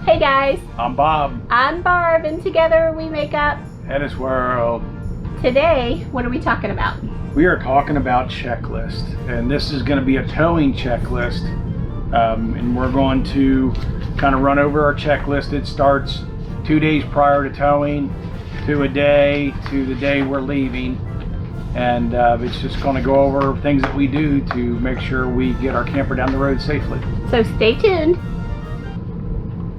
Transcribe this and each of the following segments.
Hey guys, I'm Bob. I'm Barb, and together we make up HetteshWorld. Today, what are we talking about? We are talking about checklist, and this is going to be a towing checklist, and we're going to kind of run over our checklist. It starts 2 days prior to towing, to a day, to the day we're leaving, and it's just going to go over things that we do to make sure we get our camper down the road safely. So stay tuned.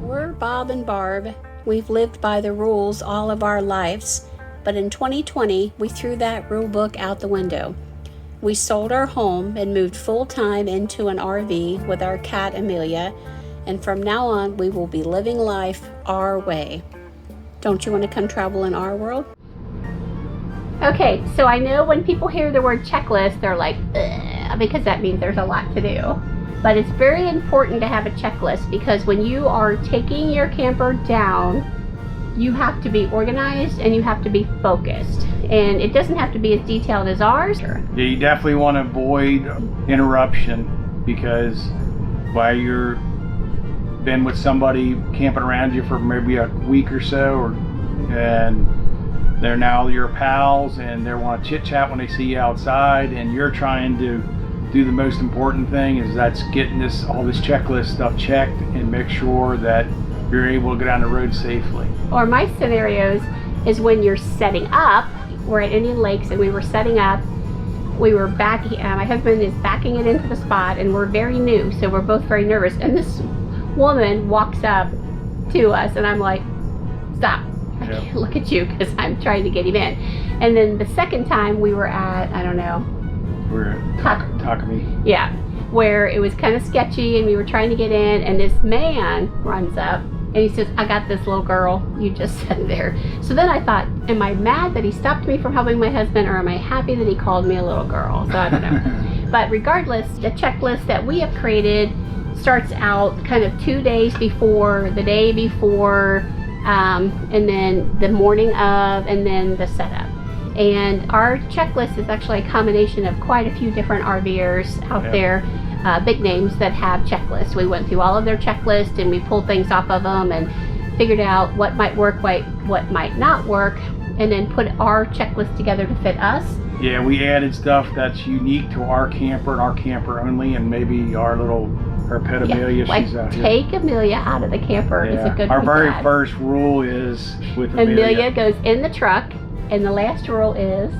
We're Bob and Barb. We've lived by the rules all of our lives, but in 2020 we threw that rule book out the window. We sold our home and moved full-time into an RV with our cat Amelia, and from now on we will be living life our way. Don't you want to come travel in our world? Okay, so I know when people hear the word checklist, they're like, ugh, because that means there's a lot to do. But it's very important to have a checklist, because when you are taking your camper down, you have to be organized and you have to be focused. And it doesn't have to be as detailed as ours. Yeah, you definitely want to avoid interruption, because while you're been with somebody camping around you for maybe a week or so, and they're now your pals and they want to chit chat when they see you outside, and you're trying to do the most important thing, is that's getting all this checklist stuff checked and make sure that you're able to get on the road safely. Or my scenarios is when you're setting up. We're at Indian Lakes and we were setting up. We were backing, my husband is backing it into the spot, and we're very new, so we're both very nervous. And this woman walks up to us and I'm like, stop. I can't look at you because I'm trying to get him in. And then the second time we were at, I don't know, we're at Takami. Yeah, where it was kind of sketchy and we were trying to get in, and this man runs up and he says, I got this little girl, you just sit there. So then I thought, am I mad that he stopped me from helping my husband, or am I happy that he called me a little girl? So I don't know. But regardless, the checklist that we have created starts out kind of 2 days before, the day before, and then the morning of, and then the setup. And our checklist is actually a combination of quite a few different RVers out there, big names that have checklists. We went through all of their checklists and we pulled things off of them and figured out what might work, what might not work, and then put our checklist together to fit us. Yeah, we added stuff that's unique to our camper and our camper only, and maybe our pet Amelia, like she's out here. Take Amelia out of the camper is a good Our very bad. first rule is with Amelia goes in the truck, and the last rule is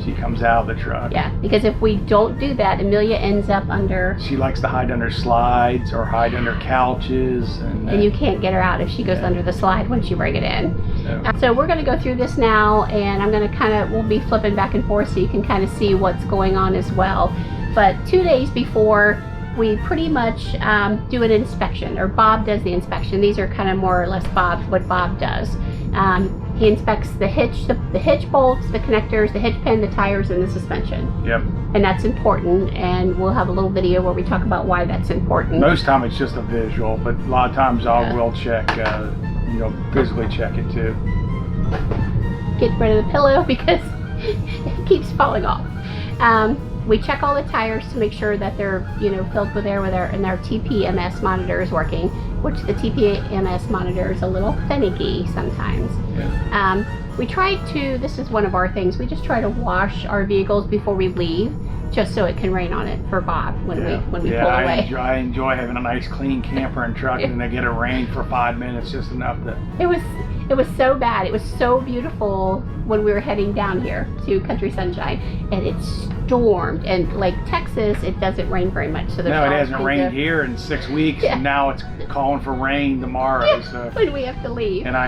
she comes out of the truck. Yeah, because if we don't do that, Amelia ends up under. She likes to hide under slides or hide under couches, and you can't get her out if she goes under the slide once you bring it in. So we're going to go through this now, and I'm going to we'll be flipping back and forth so you can kind of see what's going on as well. But 2 days before, we pretty much do an inspection, or Bob does the inspection. These are kind of more or less what Bob does. He inspects the hitch bolts, the connectors, the hitch pin, the tires, and the suspension. Yep. And that's important, and we'll have a little video where we talk about why that's important. Most time it's just a visual, but a lot of times I will check, physically check it too. Get rid of the pillow because it keeps falling off. We check all the tires to make sure that they're filled with air, and our TPMS monitor is working, which the TPMS monitor is a little finicky sometimes. Yeah. We try to, this is one of our things, we just try to wash our vehicles before we leave, just so it can rain on it for Bob when we pull away. I enjoy having a nice clean camper and truck, and they get it rain for 5 minutes, just enough to. It was so bad. It was so beautiful when we were heading down here to Country Sunshine, and it stormed. And like Texas, it doesn't rain very much. So no, it hasn't rained here in 6 weeks, and now it's calling for rain tomorrow. So when we have to leave. And I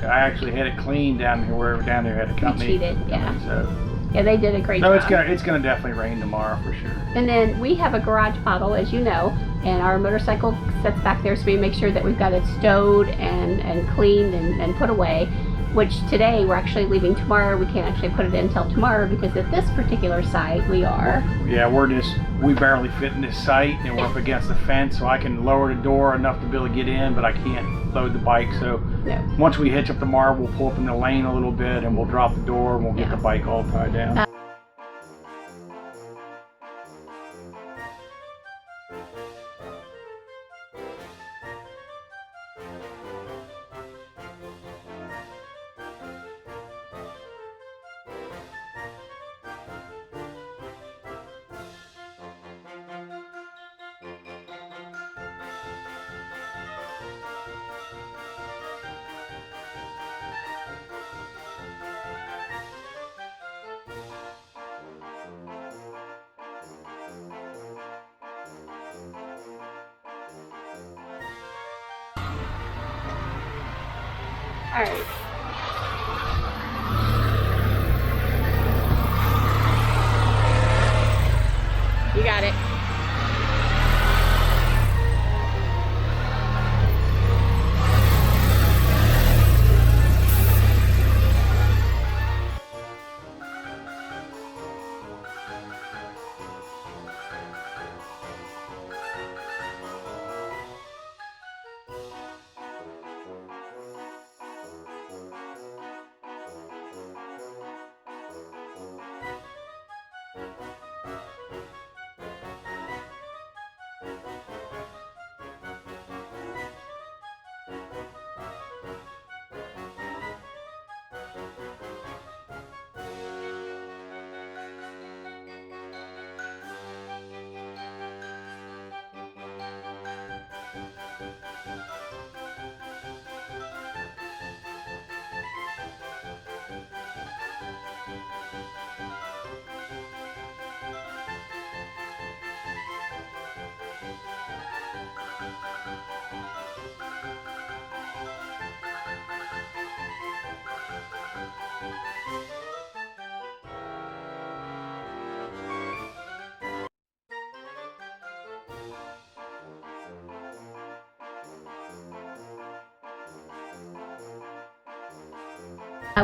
actually had it cleaned down here. Where down there had a company. We cheated, yeah. So. Yeah, they did a great job. No, it's gonna definitely rain tomorrow for sure. And then we have a garage model, as you know, and our motorcycle sits back there, so we make sure that we've got it stowed and cleaned and put away. Which today we're actually leaving tomorrow. We can't actually put it in until tomorrow because at this particular site we are. Yeah, we barely fit in this site, and we're up against the fence, so I can lower the door enough to be able to get in, but I can't load the bike. So once we hitch up tomorrow, we'll pull up in the lane a little bit and we'll drop the door and we'll get the bike all tied down. All right. You got it.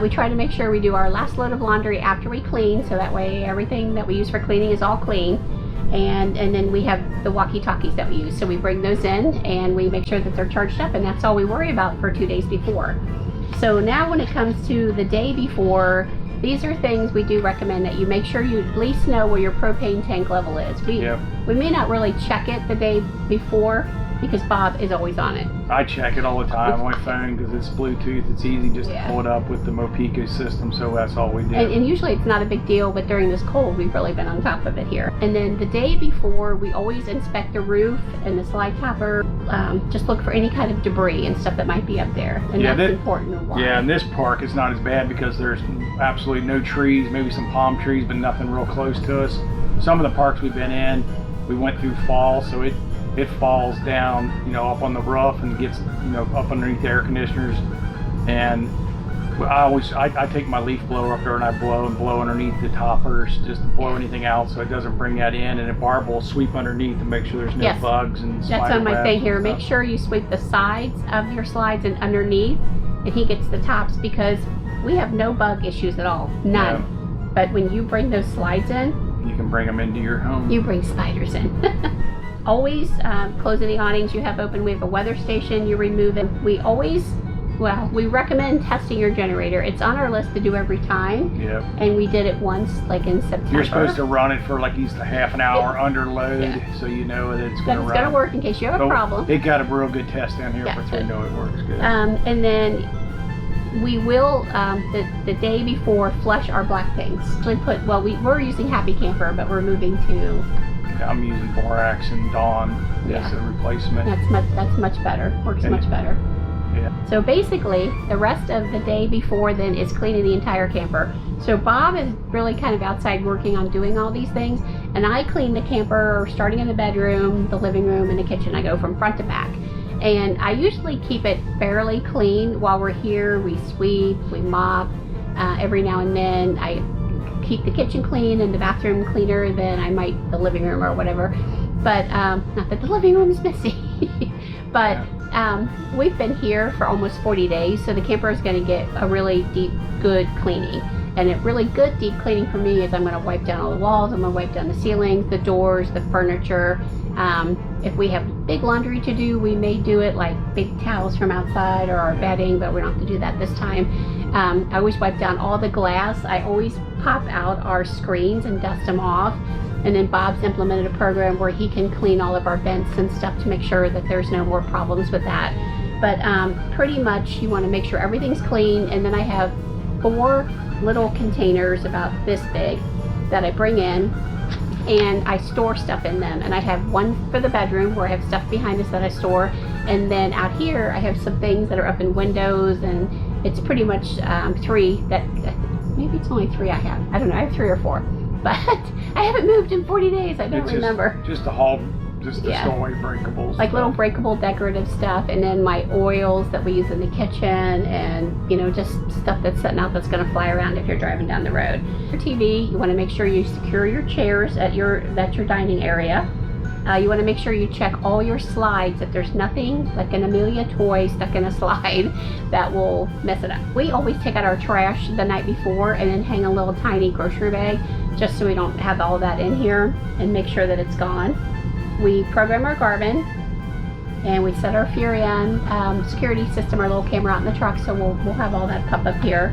We try to make sure we do our last load of laundry after we clean, so that way everything that we use for cleaning is all clean. And then we have the walkie-talkies that we use, so we bring those in and we make sure that they're charged up, and that's all we worry about for 2 days before. So now when it comes to the day before, these are things we do recommend that you make sure you at least know where your propane tank level is. We may not really check it the day before because Bob is always on it. I check it all the time on my phone because it's Bluetooth. It's easy just to pull it up with the Mopico system, so that's all we do. And usually it's not a big deal, but during this cold, we've really been on top of it here. And then the day before, we always inspect the roof and the slide topper. Just look for any kind of debris and stuff that might be up there. And that's important to watch. Yeah, in this park, it's not as bad because there's absolutely no trees, maybe some palm trees, but nothing real close to us. Some of the parks we've been in, we went through fall, so it falls down, up on the roof and gets, up underneath the air conditioners. And I take my leaf blower up there and I blow underneath the toppers just to blow anything out so it doesn't bring that in. And then Barb will sweep underneath to make sure there's no bugs and that's on my thing here. Make sure you sweep the sides of your slides and underneath, and he gets the tops, because we have no bug issues at all. None. Yeah. But when you bring those slides in, you can bring them into your home. You bring spiders in. Always close any awnings you have open. We have a weather station, you remove it. We recommend testing your generator. It's on our list to do every time. Yep. And we did it once, like in September. You're supposed to run it for like at least a half an hour under load, so you know that it's going to run. It's going to work in case you have a problem. It got a real good test down here so we know it works good. And then we will, the day before, flush our black things. We're using Happy Camper, but we're moving to... I'm using Borax and Dawn as a replacement. That's much better. Works much better. Yeah. So basically, the rest of the day before then is cleaning the entire camper. So Bob is really kind of outside working on doing all these things, and I clean the camper starting in the bedroom, the living room, and the kitchen. I go from front to back. And I usually keep it fairly clean while we're here. We sweep, we mop. Every now and then I keep the kitchen clean and the bathroom cleaner than I might the living room or whatever. But not that the living room is messy. But we've been here for almost 40 days, so the camper is going to get a really deep, good cleaning. And a really good deep cleaning for me is I'm going to wipe down all the walls, I'm going to wipe down the ceilings, the doors, the furniture. If we have big laundry to do, we may do it like big towels from outside or our bedding, but we don't have to do that this time. I always wipe down all the glass. I always pop out our screens and dust them off. And then Bob's implemented a program where he can clean all of our vents and stuff to make sure that there's no more problems with that. But pretty much you want to make sure everything's clean. And then I have 4 little containers about this big that I bring in, and I store stuff in them. And I have one for the bedroom where I have stuff behind us that I store, and then out here I have some things that are up in windows, and it's pretty much 3 that, maybe it's only 3 I have. I don't know, I have 3 or 4. But I haven't moved in 40 days, I don't remember. Just to haul just to store away breakables. Like little breakable decorative stuff, and then my oils that we use in the kitchen, and you know, just stuff that's sitting out that's going to fly around if you're driving down the road. Your TV, you want to make sure you secure your chairs at your dining area. You want to make sure you check all your slides, that there's nothing like an Amelia toy stuck in a slide that will mess it up. We always take out our trash the night before and then hang a little tiny grocery bag just so we don't have all that in here, and make sure that it's gone. We program our Garmin, and we set our Furion security system, our little camera out in the truck, so we'll have all that pop up here.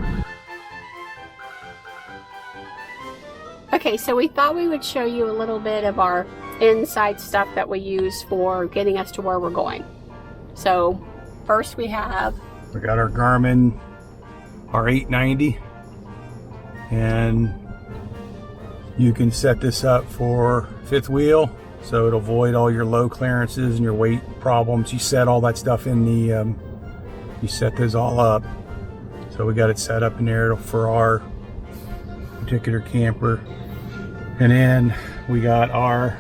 Okay, so we thought we would show you a little bit of our inside stuff that we use for getting us to where we're going. So first we got our Garmin, our 890, and you can set this up for fifth wheel, so it'll avoid all your low clearances and your weight problems. You set all that stuff in the you set those all up, so we got it set up in there for our particular camper. And then we got our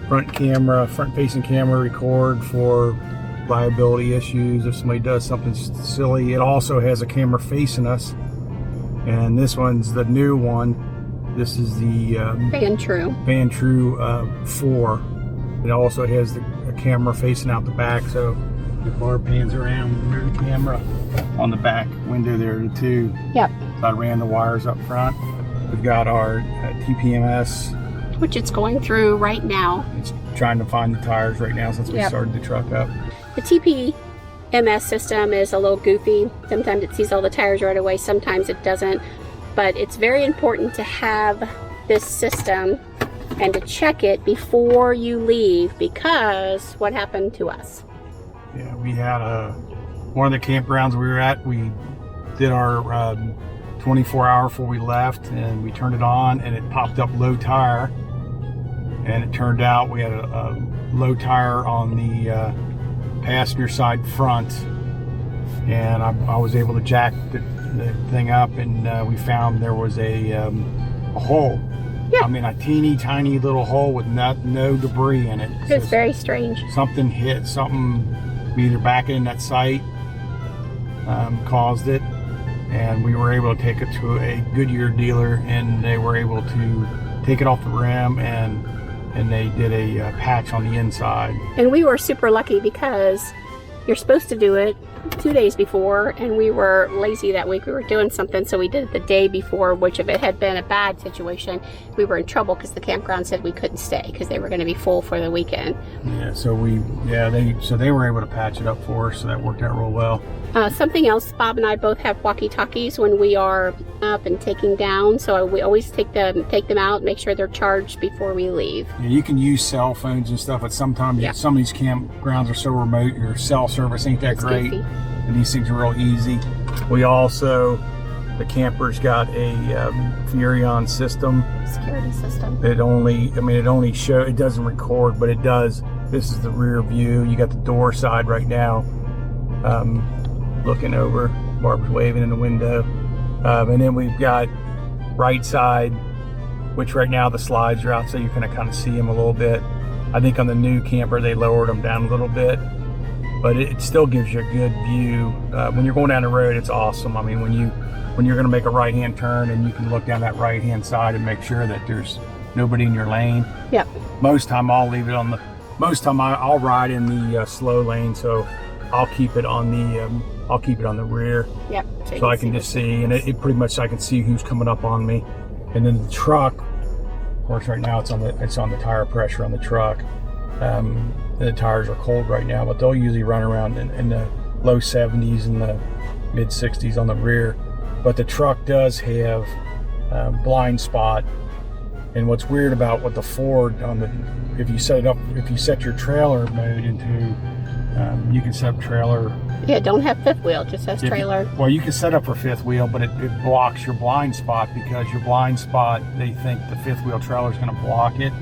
front facing camera record for liability issues if somebody does something silly. It also has a camera facing us, and this one's the new one. This is the Van-True 4. It also has a camera facing out the back, so the car pans around, there's a camera on the back window there too. Yep. So I ran the wires up front. We've got our TPMS, which it's going through right now. It's trying to find the tires right now since we started the truck up. The TPMS system is a little goofy. Sometimes it sees all the tires right away, sometimes it doesn't. But it's very important to have this system and to check it before you leave, because what happened to us? Yeah, we had one of the campgrounds we were at, we did our 24-hour before we left, and we turned it on and it popped up low tire, and it turned out we had a low tire on the passenger side front, and I was able to jack the thing up, and we found there was a hole. Yeah. I mean, a teeny tiny little hole with no debris in it. It was very strange. Something either back in that sight caused it. And we were able to take it to a Goodyear dealer, and they were able to take it off the rim, and they did a patch on the inside. And we were super lucky because you're supposed to do it 2 days before, and we were lazy that week. We were doing something, so we did it the day before, which if it had been a bad situation, we were in trouble because the campground said we couldn't stay because they were going to be full for the weekend. Yeah, so they were able to patch it up for us, so that worked out real well. Something else, Bob and I both have walkie-talkies when we are up and taking down, so we always take them out, make sure they're charged before we leave. Yeah, you can use cell phones and stuff, but sometimes some of these campgrounds are so remote, your cell service ain't that great, and these things are real easy. We also, the camper's got a Furion system. Security system. It doesn't record, but it does. This is the rear view. You got the door side right now. Looking over, Barb's waving in the window, and then we've got right side, which right now the slides are out, so you can kind of see them a little bit. I think on the new camper they lowered them down a little bit, but it still gives you a good view. When you're going down the road, it's awesome. I mean, when you're going to make a right-hand turn, and you can look down that right-hand side and make sure that there's nobody in your lane. Yep. Most time I'll leave it on the. Most time I'll ride in the slow lane, so I'll keep it on the rear. Yep. So I can just see, and it pretty much I can see who's coming up on me. And then the truck, of course, right now it's on the tire pressure on the truck. The tires are cold right now, but they'll usually run around in the low 70s and the mid 60s on the rear. But the truck does have blind spot. And what's weird about what the Ford if you set your trailer mode into, you can set up trailer. Yeah, don't have fifth wheel, just has trailer. Well, you can set up for fifth wheel, but it blocks your blind spot, because your blind spot, they think the fifth wheel trailer is going to block it.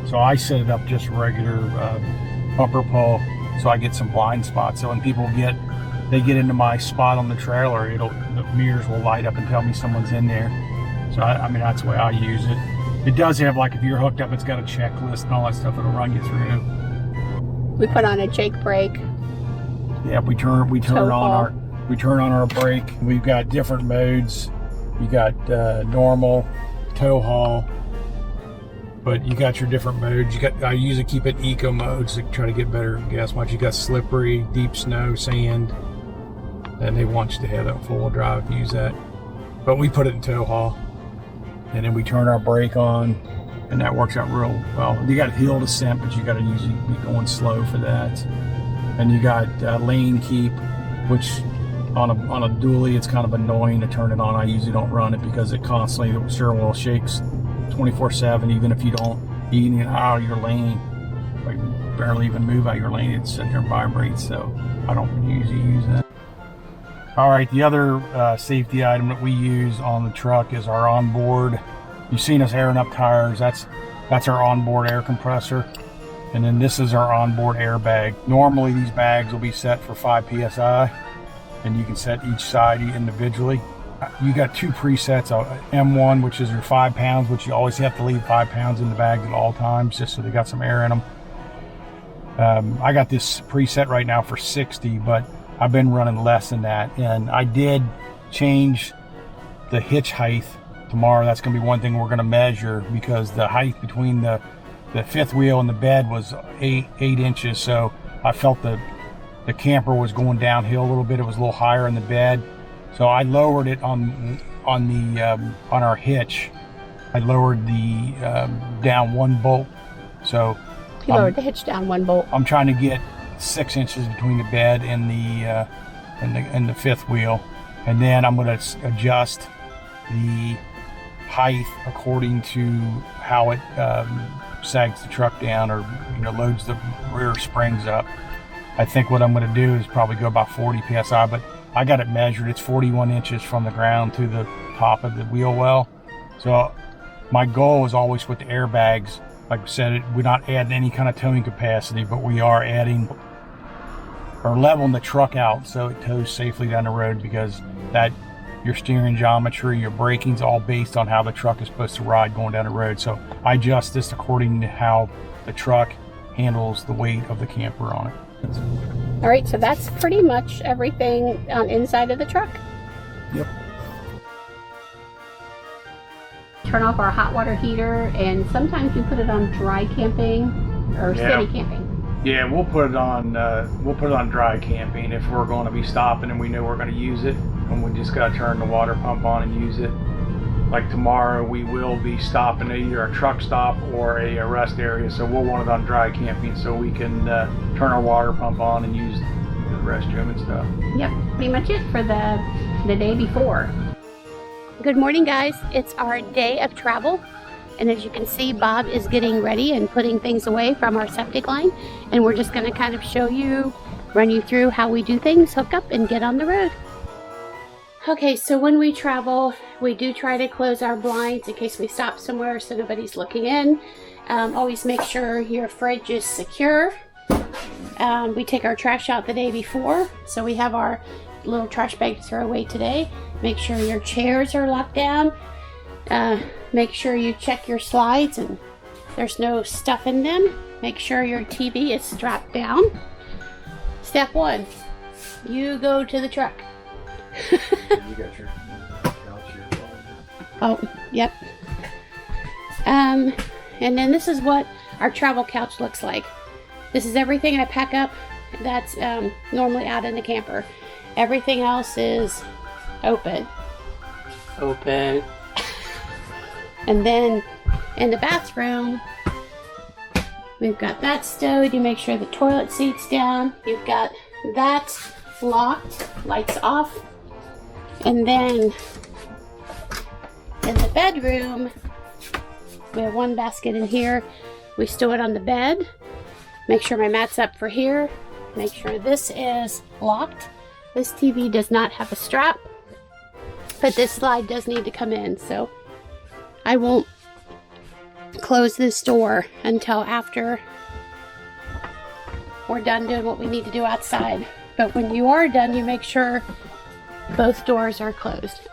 So I set it up just regular bumper pull, so I get some blind spots. So when people get into my spot on the trailer, the mirrors will light up and tell me someone's in there. So I mean, that's the way I use it. It does have, like, if you're hooked up, it's got a checklist and all that stuff it'll run you through. We put on a Jake brake. Yeah, we turn on our brake. We've got different modes. You got normal, tow haul, but you got your different modes. I usually keep it eco modes to try to get better gas mileage. You got slippery, deep snow, sand, and they want you to have that four-wheel drive if you use that. But we put it in tow haul, and then we turn our brake on, and that works out real well. You got hill descent, but you got to usually be going slow for that. And you got lane keep, which on a dually, it's kind of annoying to turn it on. I usually don't run it because it constantly, the steering wheel shakes 24/7, even if you don't get out of your lane. Like, barely even move out your lane, it's sitting there and vibrates, so I don't usually use that. All right, the other safety item that we use on the truck is our onboard. You've seen us airing up tires. That's our onboard air compressor. And then this is our onboard airbag. Normally these bags will be set for 5 PSI, and you can set each side individually. You got 2 presets, M1, which is your 5 pounds, which you always have to leave 5 pounds in the bags at all times, just so they got some air in them. I got this preset right now for 60, but I've been running less than that. And I did change the hitch height tomorrow. That's gonna be one thing we're gonna measure, because the height between the fifth wheel and the bed was 8 inches, so I felt the camper was going downhill a little bit. It was a little higher in the bed, so I lowered it on our hitch. I lowered the down 1 bolt. So you lowered the hitch down 1 bolt. I'm trying to get 6 inches between the bed and the fifth wheel, and then I'm going to adjust the height according to how it sags the truck down, or loads the rear springs up. I think what I'm going to do is probably go about 40 PSI, but I got it measured. It's 41 inches from the ground to the top of the wheel well. So my goal is always with the airbags, like I said, we're not adding any kind of towing capacity, but we are adding or leveling the truck out so it tows safely down the road, because that your steering geometry, your braking's all based on how the truck is supposed to ride going down the road. So I adjust this according to how the truck handles the weight of the camper on it. All right, so that's pretty much everything on inside of the truck. Yep. Turn off our hot water heater, and sometimes we put it on dry camping or city camping. Yeah, we'll put it on dry camping if we're going to be stopping and we know we're going to use it, and we just got to turn the water pump on and use it. Like tomorrow, we will be stopping at either a truck stop or a rest area, so we'll want it on dry camping so we can turn our water pump on and use the restroom and stuff. Yep, pretty much it for the day before. Good morning, guys. It's our day of travel. And as you can see, Bob is getting ready and putting things away from our septic line. And we're just going to kind of show you, run you through how we do things, hook up, and get on the road. Okay, so when we travel, we do try to close our blinds in case we stop somewhere so nobody's looking in. Always make sure your fridge is secure. We take our trash out the day before, so we have our little trash bag to throw away today. Make sure your chairs are locked down. Make sure you check your slides and there's no stuff in them. Make sure your TV is strapped down. Step 1, you go to the truck. You got your couch here. Oh, yep. And then this is what our travel couch looks like. This is everything I pack up that's normally out in the camper. Everything else is open. Open. And then in the bathroom, we've got that stowed. You make sure the toilet seat's down. You've got that locked, lights off. And then in the bedroom, we have one basket in here. We stow it on the bed. Make sure my mat's up for here. Make sure this is locked. This TV does not have a strap, but this slide does need to come in, so I won't close this door until after we're done doing what we need to do outside. But when you are done, you make sure both doors are closed.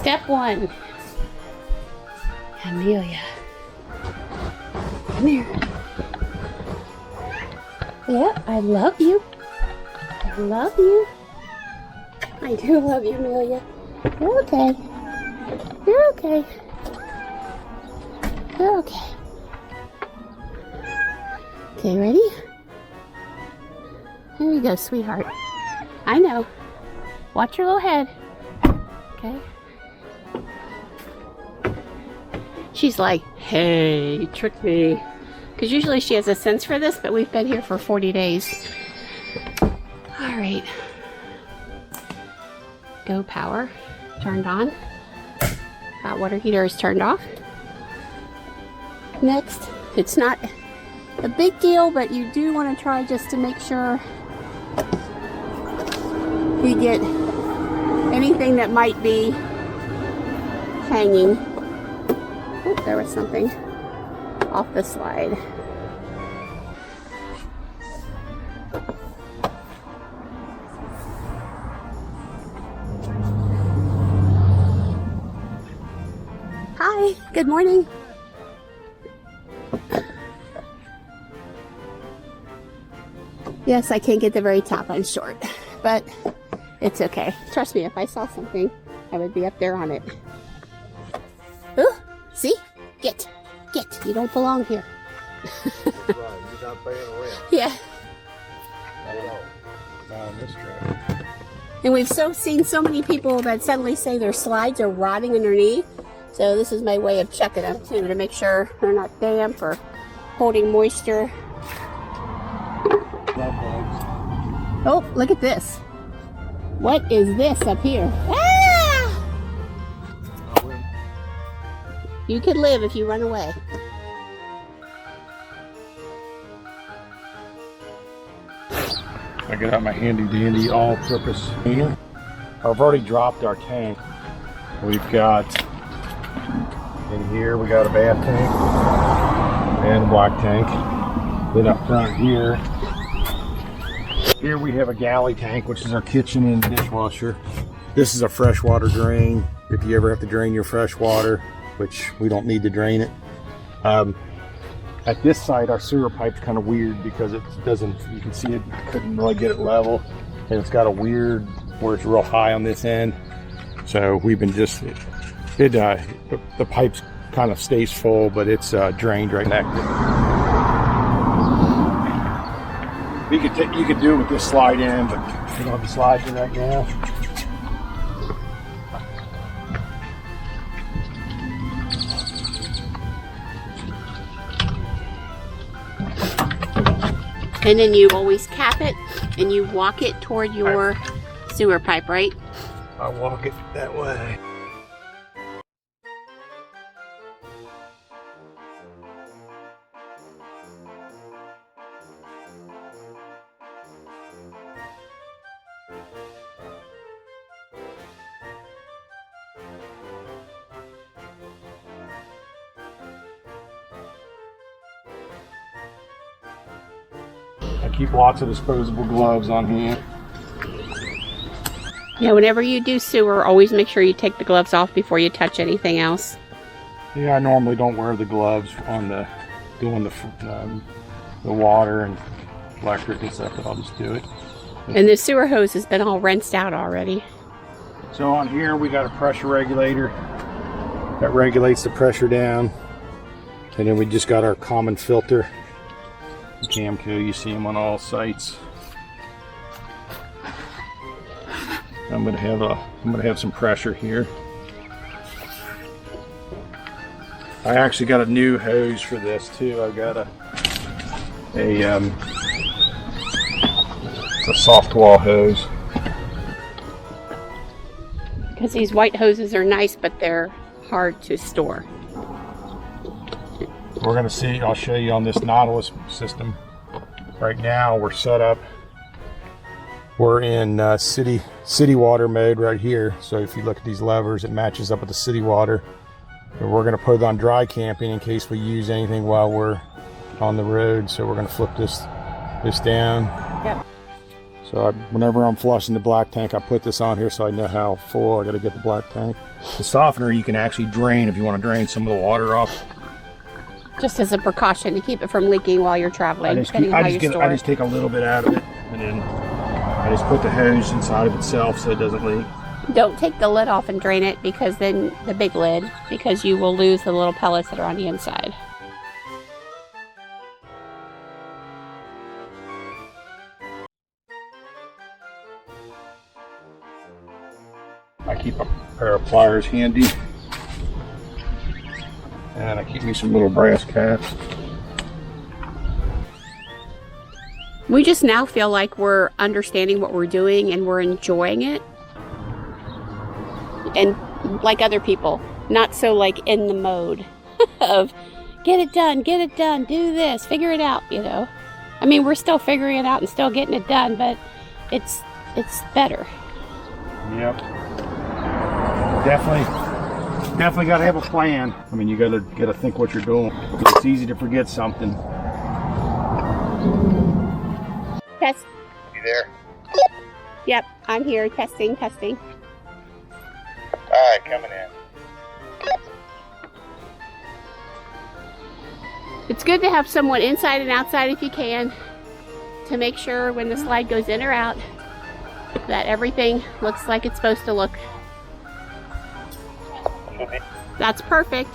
Step 1. Amelia. Come here. Yeah, I love you. I love you. I do love you, Amelia. You're okay. You're okay. You're okay. Okay, ready? Here you go, sweetheart. I know. Watch your little head. Okay. She's like, hey, trick me. Because usually she has a sense for this, but we've been here for 40 days. All right. Go power. Turned on. Hot water heater is turned off. Next, it's not a big deal, but you do want to try just to make sure you get anything that might be hanging. Oh, there was something off the slide. Hi, good morning. Yes, I can't get the very top on short, but it's okay. Trust me, if I saw something, I would be up there on it. Ooh, see? Get. You don't belong here. Right, you're not paying rent. Yeah. Not on this track. And we've seen so many people that suddenly say their slides are rotting underneath. So this is my way of checking them too, to make sure they're not damp or holding moisture. Oh, look at this. What is this up here? Ah! You could live if you run away. I get out my handy dandy all-purpose cleaner. I've already dropped our tank. We've got in here, we got a bath tank and a black tank. Then up front here we have a galley tank, which is our kitchen and dishwasher. This is a freshwater drain if you ever have to drain your fresh water, which we don't need to drain it. At this site, our sewer pipe's kind of weird because it doesn't, you can see it, couldn't really get it level. And it's got a weird, where it's real high on this end. So we've been the pipe's kind of stays full, but it's drained right now. You could do it with this slide in, but we don't have the slide in right now. And then you always cap it and you walk it toward your sewer pipe, right? I walk it that way. I keep lots of disposable gloves on hand. Yeah, whenever you do sewer, always make sure you take the gloves off before you touch anything else. Yeah, I normally don't wear the gloves on doing the water and electric and stuff, but I'll just do it. And the sewer hose has been all rinsed out already. So on here we got a pressure regulator that regulates the pressure down, and then we just got our common filter. Camco, you see them on all sites. I'm gonna have some pressure here. I actually got a new hose for this too. I've got a soft wall hose. Because these white hoses are nice, but they're hard to store. We're gonna see, I'll show you on this Nautilus system. Right now we're set up, we're in city water mode right here. So if you look at these levers, it matches up with the city water. And we're gonna put it on dry camping in case we use anything while we're on the road. So we're gonna flip this down. Yep. So So whenever I'm flushing the black tank, I put this on here so I know how full I got to get the black tank. The softener you can actually drain if you want to drain some of the water off. Just as a precaution to keep it from leaking while you're traveling, depending on how you store I it. just take a little bit out of it, and then I just put the hose inside of itself so it doesn't leak. Don't take the lid off and drain it, because then the big lid, because you will lose the little pellets that are on the inside. I keep a pair of pliers handy, and I keep me some little brass caps. We just now feel like we're understanding what we're doing and we're enjoying it. And like other people, not so like in the mode of get it done, do this, figure it out, you know. I mean, we're still figuring it out and still getting it done, but it's better. Yep. Definitely got to have a plan. I mean, you gotta think what you're doing. It's easy to forget something. Test. You there? Yep, I'm here. Testing. All right, coming in. It's good to have someone inside and outside if you can, to make sure when the slide goes in or out that everything looks like it's supposed to look. That's perfect.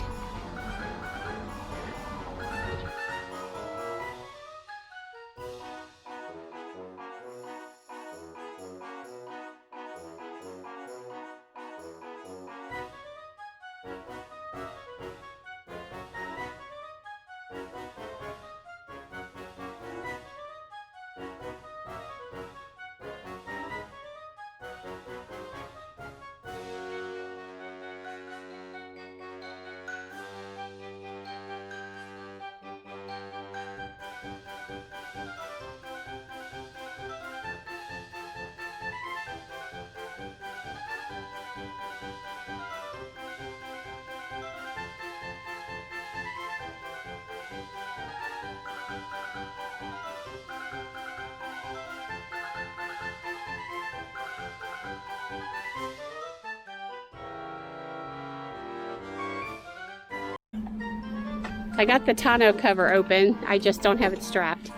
I got the tonneau cover open, I just don't have it strapped.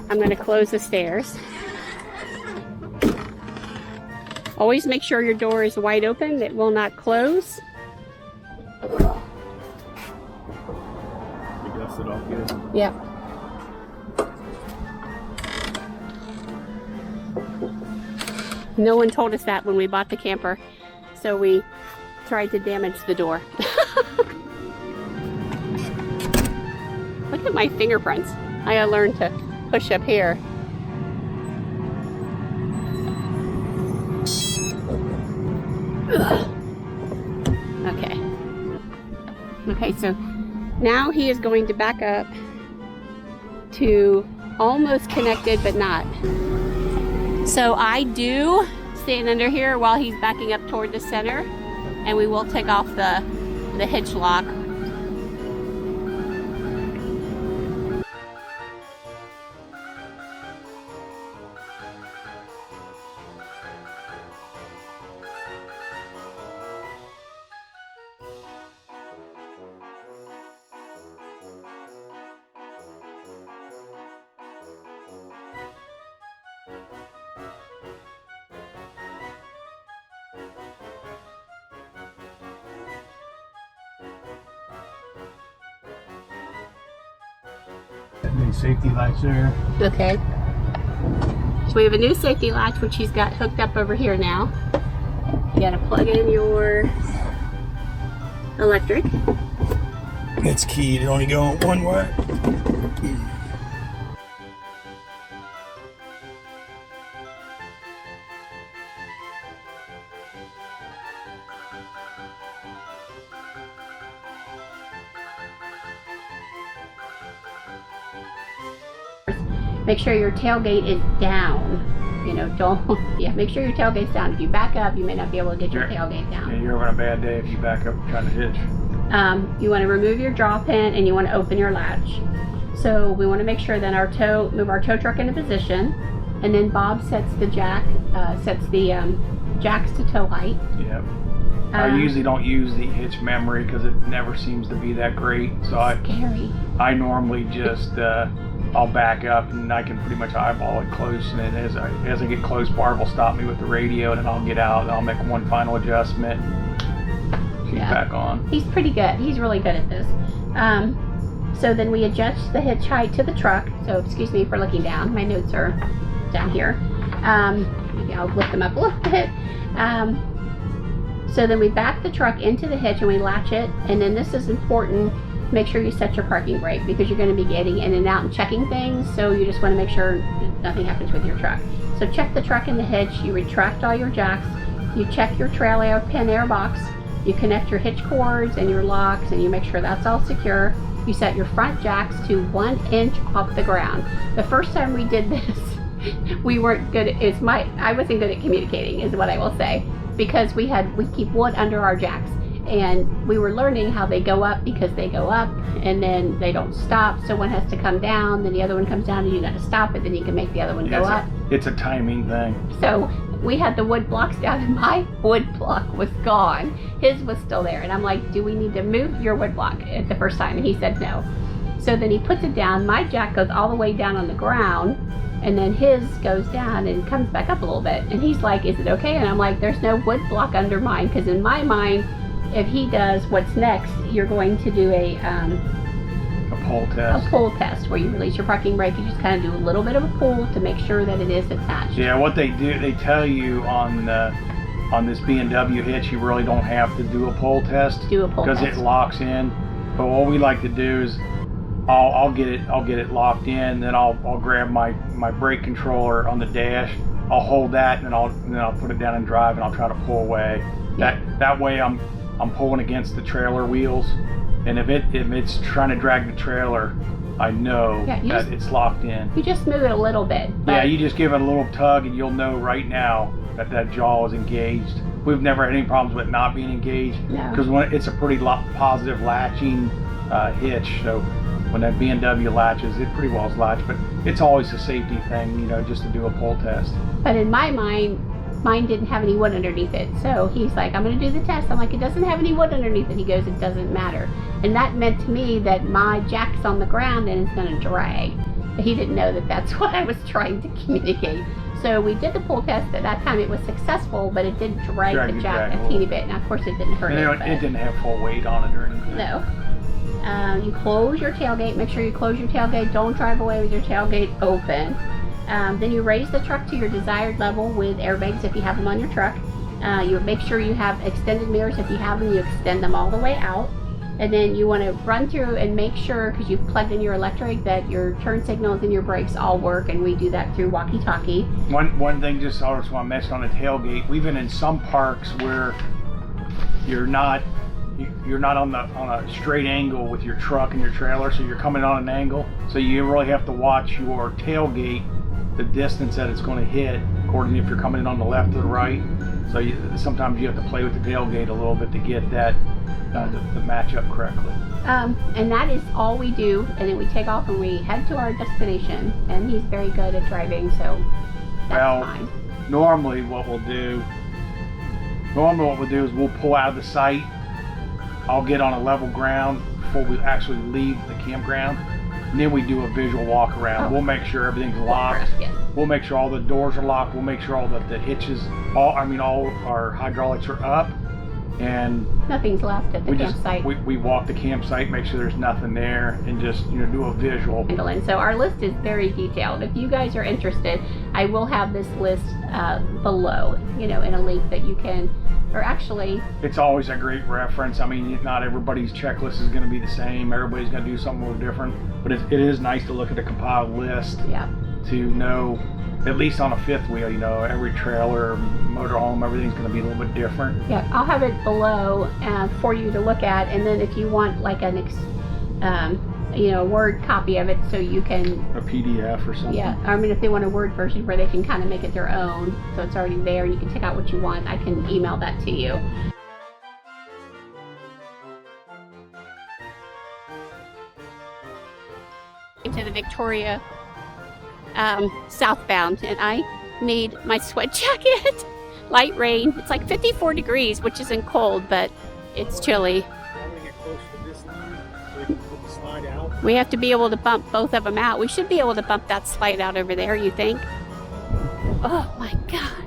I'm going to close the stairs. Always make sure your door is wide open, it will not close. You dust it off good? Yep. No one told us that when we bought the camper, so we tried to damage the door. Look at my fingerprints. I gotta learn to push up here. Ugh. Okay, so now he is going to back up to almost connected, but not. So I do stand under here while he's backing up toward the center, and we will take off the hitch lock. Safety lights there. Okay. So we have a new safety latch, which he's got hooked up over here now. You gotta plug in your electric. It's keyed, it only goes one way. Make sure your tailgate is down. You know, make sure your tailgate's down. If you back up, you may not be able to get your tailgate down. Yeah, you're having a bad day if you back up trying to hitch. You want to remove your draw pin and you want to open your latch. So we want to make sure that move our tow truck into position. and then Bob sets the jacks to tow height. Yep. I usually don't use the hitch memory because it never seems to be that great. So scary. I normally just I'll back up and I can pretty much eyeball it close, and then as I get close, Barb will stop me with the radio, and then I'll get out and I'll make one final adjustment. She's back on. He's pretty good. He's really good at this. So then we adjust the hitch height to the truck. So excuse me for looking down. My notes are down here. Maybe I'll lift them up a little bit. So then we back the truck into the hitch and we latch it. And then this is important. Make sure you set your parking brake because you're going to be getting in and out and checking things. So you just want to make sure nothing happens with your truck. So check the truck in the hitch. You retract all your jacks. You check your trail air pin air box. You connect your hitch cords and your locks, and you make sure that's all secure. You set your front jacks to 1 inch off the ground. The first time we did this, we weren't good at, I wasn't good at communicating is what I will say, because we keep wood under our jacks, and we were learning how they go up because they go up and then they don't stop. So one has to come down, then the other one comes down, and you got to stop it, then you can make the other one go up. It's a timing thing. So we had the wood blocks down, and my wood block was gone. His was still there, and I'm like, do we need to move your wood block at the first time? And he said no. So then he puts it down. My jack goes all the way down on the ground, and then his goes down and comes back up a little bit. And he's like, is it okay? And I'm like, there's no wood block under mine, because in my mind, if he does what's next, you're going to do a pull test. A pull test where you release your parking brake. You just kind of do a little bit of a pull to make sure that it is attached. Yeah, what they do, they tell you on this B&W hitch, you really don't have to do a pull test. Do a pull test. Because it locks in. But what we like to do is, I'll get it locked in. Then I'll grab my brake controller on the dash. I'll hold that, and then I'll put it down and drive, and I'll try to pull away. That way I'm pulling against the trailer wheels. And if it's trying to drag the trailer, I know that it's locked in. You just move it a little bit. Yeah, you just give it a little tug, and you'll know right now that jaw is engaged. We've never had any problems with it not being engaged. No. Because it's a pretty positive latching hitch. So when that B&W latches, it pretty well is latched. But it's always a safety thing, just to do a pull test. But in my mind, mine didn't have any wood underneath it. So he's like, I'm going to do the test. I'm like, it doesn't have any wood underneath it. He goes, it doesn't matter. And that meant to me that my jack's on the ground and it's going to drag. But he didn't know that that's what I was trying to communicate. So we did the pull test. At that time it was successful, but it did drag the jack a teeny bit. Now, of course, it didn't hurt it. It didn't have full weight on it or anything. No. You close your tailgate. Make sure you close your tailgate. Don't drive away with your tailgate open. Then you raise the truck to your desired level with airbags if you have them on your truck. You make sure you have extended mirrors. If you have them, you extend them all the way out. And then you want to run through and make sure, because you've plugged in your electric, that your turn signals and your brakes all work, and we do that through walkie-talkie. One thing I just want to mention on the tailgate, we've been in some parks where you're not on a straight angle with your truck and your trailer, so you're coming on an angle. So you really have to watch your tailgate, the distance that it's going to hit, according to if you're coming in on the left or the right. So sometimes you have to play with the tailgate a little bit to get that to match up correctly. And that is all we do, and then we take off and we head to our destination. And he's very good at driving, so that's fine. Normally what we'll do is we'll pull out of the site. I'll get on a level ground before we actually leave the campground. And then we do a visual walk around. We'll make sure everything's locked. Yes. We'll make sure all the doors are locked. We'll make sure all the hitches, all our hydraulics are up, and nothing's left at the campsite. We walk the campsite, make sure there's nothing there, and just do a visual. And so our list is very detailed. If you guys are interested, I will have this list below, in a link that you can. Or actually, it's always a great reference. I mean, not everybody's checklist is going to be the same. Everybody's going to do something a little different. But it is nice to look at a compiled list to know, at least on a fifth wheel, every trailer, motorhome, everything's going to be a little bit different. Yeah, I'll have it below for you to look at. And then if you want like a Word copy of it, so you can a PDF or something. Yeah, I mean, if they want a Word version where they can kind of make it their own, so it's already there, you can take out what you want. I can email that to you. To the Victoria southbound, and I need my sweat jacket. Light rain. It's like 54 degrees, which isn't cold, but it's chilly. I'm gonna get close to this line so we can put the slide out. We have to be able to bump both of them out. We should be able to bump that slide out over there, you think? Oh my God.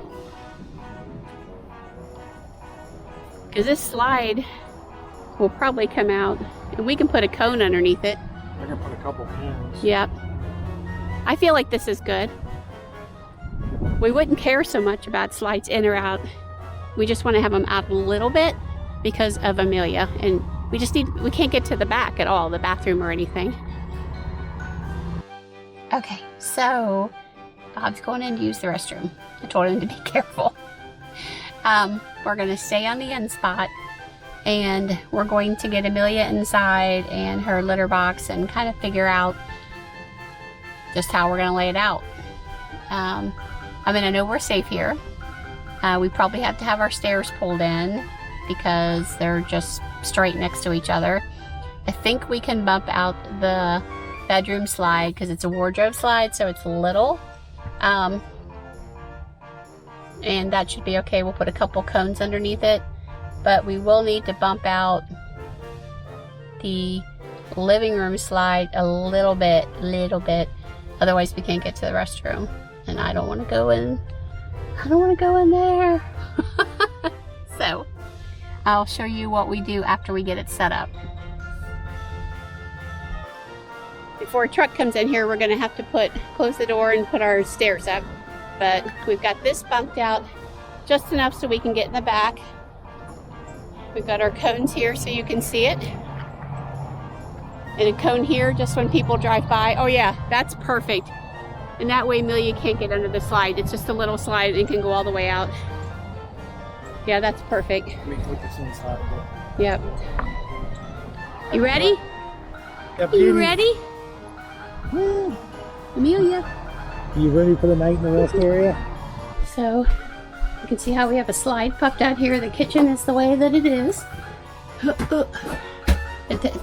Because this slide will probably come out, and we can put a cone underneath it. I can put a couple pins. Yep. I feel like this is good. We wouldn't care so much about slides in or out. We just want to have them out a little bit because of Amelia, and we can't get to the back at all, the bathroom or anything. Okay, so Bob's going in to use the restroom. I told him to be careful. We're going to stay on the end spot, and we're going to get Amelia inside and her litter box and kind of figure out just how we're going to lay it out. I mean, I know we're safe here. We probably have to have our stairs pulled in because they're just straight next to each other. I think we can bump out the bedroom slide because it's a wardrobe slide, so it's little. And that should be okay. We'll put a couple cones underneath it, but we will need to bump out the living room slide a little bit. Otherwise we can't get to the restroom, and I don't want to go in. I don't want to go in there. So I'll show you what we do after we get it set up. Before a truck comes in here, we're going to have to close the door and put our stairs up. But we've got this bumped out just enough so we can get in the back. We've got our cones here so you can see it. And a cone here just when people drive by. Oh yeah, that's perfect. And that way Amelia can't get under the slide. It's just a little slide and can go all the way out. Yeah, that's perfect. Let me put this inside. Yep. You ready? Yep, You ready? Woo. Amelia. You ready for the night in the rest area? So you can see how we have a slide puffed out here. The kitchen is the way that it is. The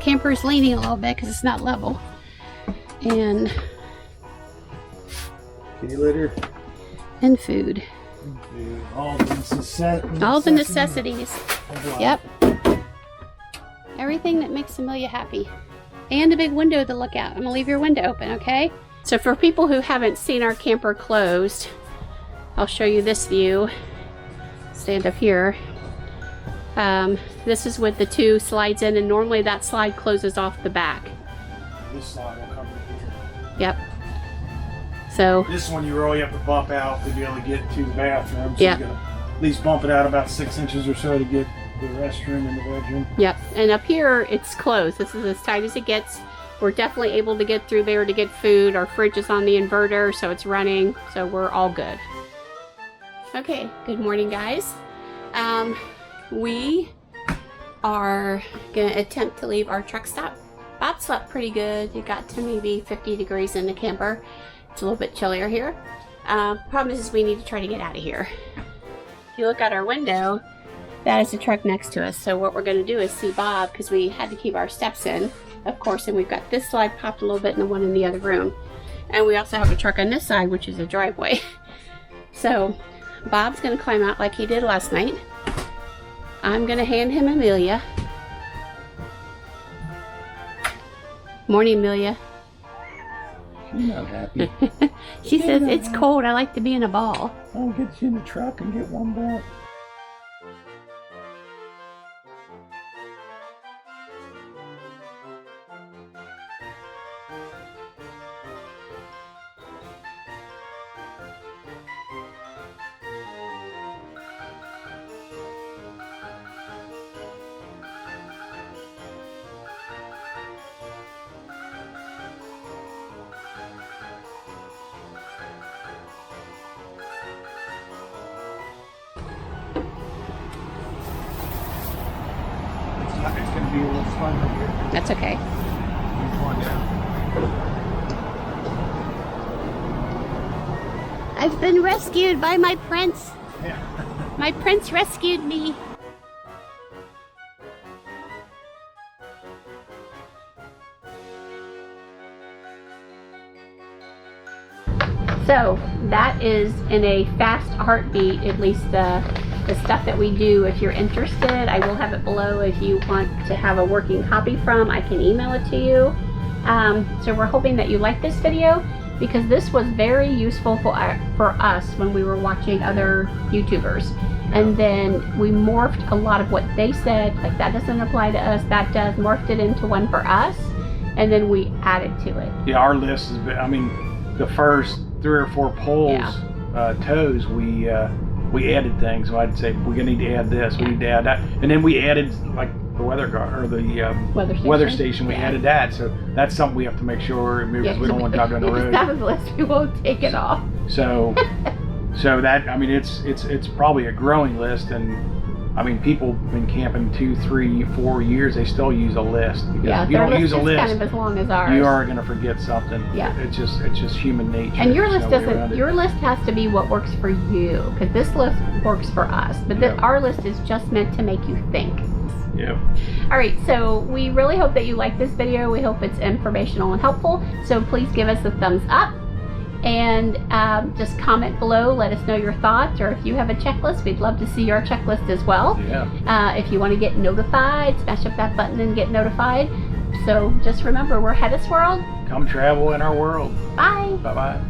camper is leaning a little bit because it's not level. And Kitty litter. and food. All the necessities. Yep. Everything that makes Amelia happy. And a big window to look out. I'm gonna leave your window open, okay? So for people who haven't seen our camper closed, I'll show you this view. Stand up here. This is with the two slides in, and normally that slide closes off the back. This slide will come in here. Yep. So This one you really have to bump out to be able to get to the bathroom. So Yep. you gotta at least bump it out about 6 inches or so to get the restroom and the bedroom. yep, and up here it's closed. This is as tight as it gets. We're definitely able to get through there to get food. Our fridge is on the inverter, so it's running, so we're all good. Okay, good morning, guys. We are gonna attempt to leave our truck stop. Bob slept pretty good. It got to maybe 50 degrees in the camper. It's a little bit chillier here. Problem is we need to try to get out of here. If you look out our window, that is the truck next to us. So what we're gonna do is see Bob, because we had to keep our steps in, of course, and we've got this slide popped a little bit and the one in the other room. And we also have a truck on this side, which is a driveway. So Bob's gonna climb out like he did last night. I'm gonna hand him Amelia. Morning, Amelia. She's not happy. She says, it's cold, I like to be in a ball. I'll get you in the truck and get one back. It's gonna be a little fun here. That's okay. One down. I've been rescued by my prince. Yeah. My prince rescued me. So that is in a fast heartbeat, at least the stuff that we do. If you're interested, I will have it below. If you want to have a working copy from, I can email it to you. So we're hoping that you like this video, because this was very useful for us when we were watching other YouTubers. And then we morphed a lot of what they said, like that doesn't apply to us, that does, morphed it into one for us, and then we added to it. Yeah, our list has been, I mean, the first 3 or 4 polls, toes, we added things. So I'd say we're gonna need to add this, we need to add that, and then we added like the weather guard or the weather station. We added that, so that's something we have to make sure, because we don't want to drive down the road. That was the list. We won't take it off. So, so that, I mean, it's probably a growing list, and I mean, people have been camping 2, 3, 4 years. They still use a list, because if you don't use a list, kind of as long as ours, you are going to forget something. Yeah, it's just human nature. And your list doesn't. Your list has to be what works for you, because this list works for us, but our list is just meant to make you think. Yeah. All right, so we really hope that you like this video. We hope it's informational and helpful. So please give us a thumbs up, and just comment below. Let us know your thoughts, or if you have a checklist, we'd love to see your checklist as well. Yeah. If you want to get notified, smash up that button and get notified. So just remember, we're HetteshWorld. Come travel in our world. Bye. Bye-bye.